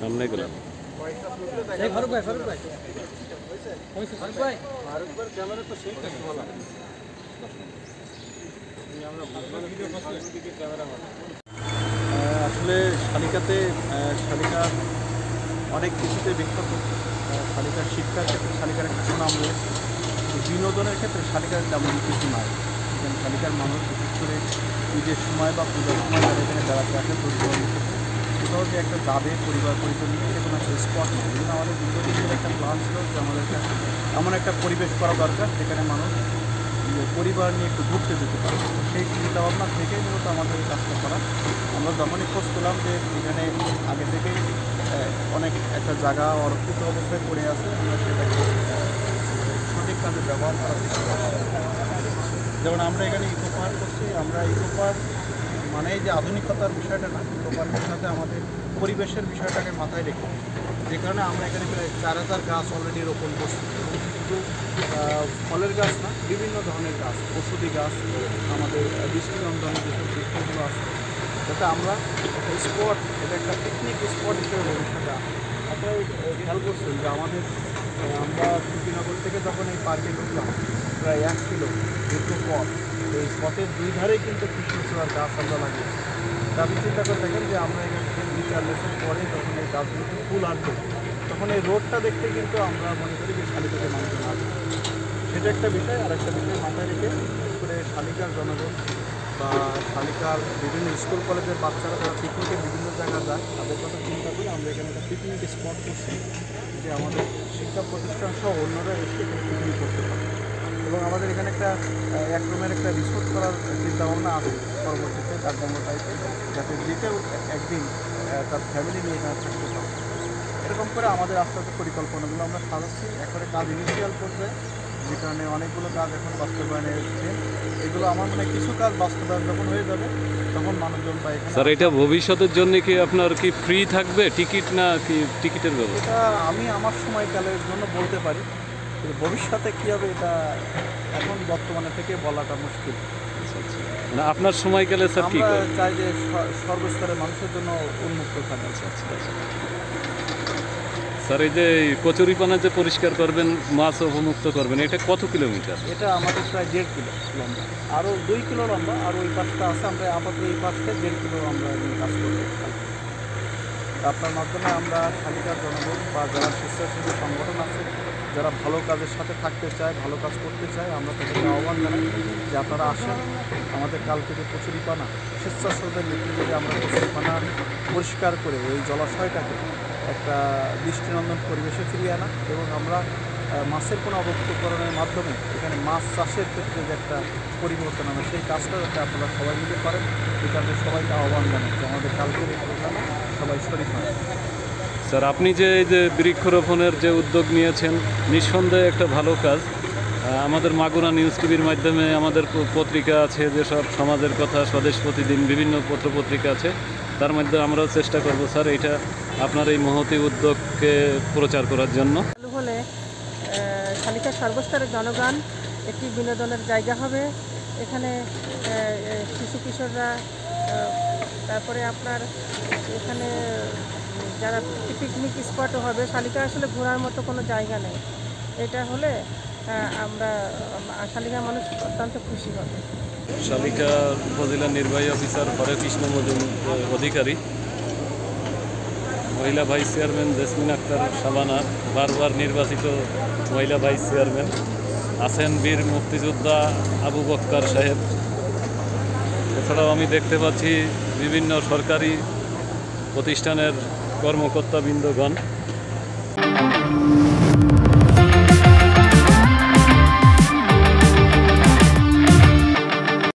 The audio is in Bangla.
সামনে গেলাম। আসলে শালিকাতে শালিকা অনেক কিছুতে বিখ্যাত। শালিকার শিক্ষার ক্ষেত্রে শালিকার একটা সুনাম রয়েছে। বিনোদনের ক্ষেত্রে শালিকার তেমন কিছু নাই। এখানে শালিকার মানুষ বিশেষ করে ঈদের সময় বা পূজার সময় তারা এখানে বেড়াতে আসে দূরদূরান্ত থেকে। কোথাও যে একটা যাবে পরিবার পরিজন নিয়ে এরকম একটা স্পট নেই। এই জন্য আমাদের দীর্ঘদিনের একটা প্ল্যান ছিল যে আমাদের এমন একটা পরিবেশ করা দরকার যেখানে মানুষ পরিবার নিয়ে একটু ঘুরতে যেতে পারে। সেই চিন্তাভাবনা থেকেই মূলত আমাদের এই কাজটা করা। আমরা যখনই খোঁজ পেলাম যে এখানে আগে থেকেই অনেক একটা জায়গা অরক্ষিত অবস্থায় পড়ে আছে, আমরা সেটাকে সঠিক কাজে ব্যবহার করার চেষ্টা করছি। যেমন আমরা এখানে ইকো পার্ক করছি। আমরা ইকো পার্ক মানে যে আধুনিকতার বিষয়টা না, ইকো পার্কের সাথে আমাদের পরিবেশের বিষয়টাকে মাথায় রেখে যে কারণে আমরা এখানে প্রায় 4000 গাছ অলরেডি রোপণ করছি। কিন্তু ফলের গাছ না, বিভিন্ন ধরনের গাছ, ওষুধি গাছ, আমাদের দৃষ্টিনন্দনের যেসব বৃক্ষগুলো আছে, যাতে আমরা একটা স্পট, এটা একটা পিকনিক স্পট হিসেবে ভবিষ্যতে আসে। আপনারা খেয়াল করছেন যে আমাদের আমরা কুকিনগর থেকে যখন এই পার্কে ঢুকলাম প্রায় 1 কিলো দীর্ঘ পথ, এই পথের দুই ধারেই কিন্তু কৃষ্ণচূড়ার গাছ আমরা লাগিয়েছি। আপনি চিন্তা করে দেখেন যে আমরা এখান থেকে 2-4 বছর পরে যখন এই গাছগুলোতে ফুল আসবে তখন এই রোডটা দেখতে কিন্তু আমরা মনে করি যে শালিকাতে মানুষজন আসবে। সেটা একটা বিষয়। আর একটা বিষয় মাথায় রেখে বিশেষ করে শালিকার জনগণ বা শালিকার বিভিন্ন স্কুল কলেজের বাচ্চারা যারা পিকনিকে বিভিন্ন জায়গায় যায় তাদের কথা চিন্তা করে আমরা এখানে একটা পিকনিক স্পট করছি যে আমাদের শিক্ষা প্রতিষ্ঠান সহ অন্যরা এসে এখানে পিকনিক করতে পারে। এবং আমাদের এখানে একটা 1 রুমের একটা রিসোর্ট করার চিন্তাভাবনা আছে পরবর্তীতে ডাকবাংলো টাইপে, যাতে যে কেউ একদিন তার ফ্যামিলি নিয়ে এখানে থাকতে পারে। এরকম করে আমাদের আস্তে আস্তে পরিকল্পনাগুলো আমরা সাজাচ্ছি। একবারে কাজ ইনিশিয়াল পর্যায়ে, যে কারণে অনেকগুলো কাজ এখন বাস্তবায়নে এসেছে। এগুলো আমার মনে কিছু কাজ বাস্তবায়ন যখন হয়ে যাবে তখন মানুষজন বা এখানে স্যার এটা ভবিষ্যতের জন্য কি আপনার কি ফ্রি থাকবে টিকিট, না কি টিকিটের ব্যবস্থা? এটা আমি আমার সময়কালের জন্য বলতে পারি, কিন্তু ভবিষ্যতে কী হবে এটা এখন বর্তমানে থেকে বলাটা মুশকিল। মানে আপনার সময়কালে স্যার কি আমরা করবেন? চাই যে সর্বস্তরের মানুষের জন্য উন্মুক্ত থাকে। স্যার এই যে কচুরিপানা যে পরিষ্কার করবেন, মাছ অবমুক্ত করবেন, এটা কত কিলোমিটার? এটা আমাদের প্রায় 1.5 কিলো লম্বা, আরও 2 কিলো লম্বা, আর ওই পাশটা আছে। আমরা আপাতত এই পাশটা 1.5 কিলো আমরা নিয়ে কাজ করবো। আপনার মাধ্যমে আমরা শালিকার জনগণ বা যারা স্বেচ্ছাসেবী সংগঠন আছে, যারা ভালো কাজের সাথে থাকতে চায়, ভালো কাজ করতে চায়, আমরা তাদেরকে আহ্বান জানাই যে আপনারা আসেন। আমাদের কালকে যে কচুরিপানা, স্বেচ্ছাসেবীদের নেতৃত্বে আমরা কচুরিপানা পরিষ্কার করে ওই জলাশয়টাকে একটা দৃষ্টিনন্দন পরিবেশে ফিরিয়ে আনা, এবং আমরা মাছের কোনো অবমুক্তকরণের মাধ্যমে এখানে মাছ চাষের ক্ষেত্রে যে একটা পরিবর্তন আনা, সেই কাজটা যাতে আপনারা সবাই মিলে করেন। এই কারণে সবাইকে আহ্বান জানাই যে আমাদের কালকের এই প্রোগ্রামে সবাই শরীক হয়। স্যার আপনি যে এই যে বৃক্ষরোপণের যে উদ্যোগ নিয়েছেন, নিঃসন্দেহে একটা ভালো কাজ। আমাদের মাগুরা নিউজ টিভির মাধ্যমে আমাদের পত্রিকা আছে, যেসব সমাজের কথা, স্বদেশ প্রতিদিন, বিভিন্ন পত্রপত্রিকা আছে, তার মধ্যে আমরাও চেষ্টা করব স্যার এটা আপনার এই মহতী উদ্যোগকে প্রচার করার জন্য। হলে শালিকার সর্বস্তরের জনগণ একটি বিনোদনের জায়গা হবে। এখানে শিশু কিশোররা, তারপরে আপনার এখানে যারা পিকনিক স্পটও হবে। শালিকা আসলে ঘোরার মতো কোনো জায়গা নেই। এটা হলে আমরা শালিকার মানুষ অত্যন্ত খুশি হবে। শালিকা উপজেলা নির্বাহী অফিসার হরেকৃষ্ণ অধিকারী, মহিলা ভাইস চেয়ারম্যান জেসমিন আক্তার শাবানা, বারবার নির্বাচিত মহিলা ভাইস চেয়ারম্যান, আছেন বীর মুক্তিযোদ্ধা আবু বক্কর সাহেব। এছাড়াও আমি দেখতে পাচ্ছি বিভিন্ন সরকারি প্রতিষ্ঠানের কর্মকর্তাবৃন্দগণ।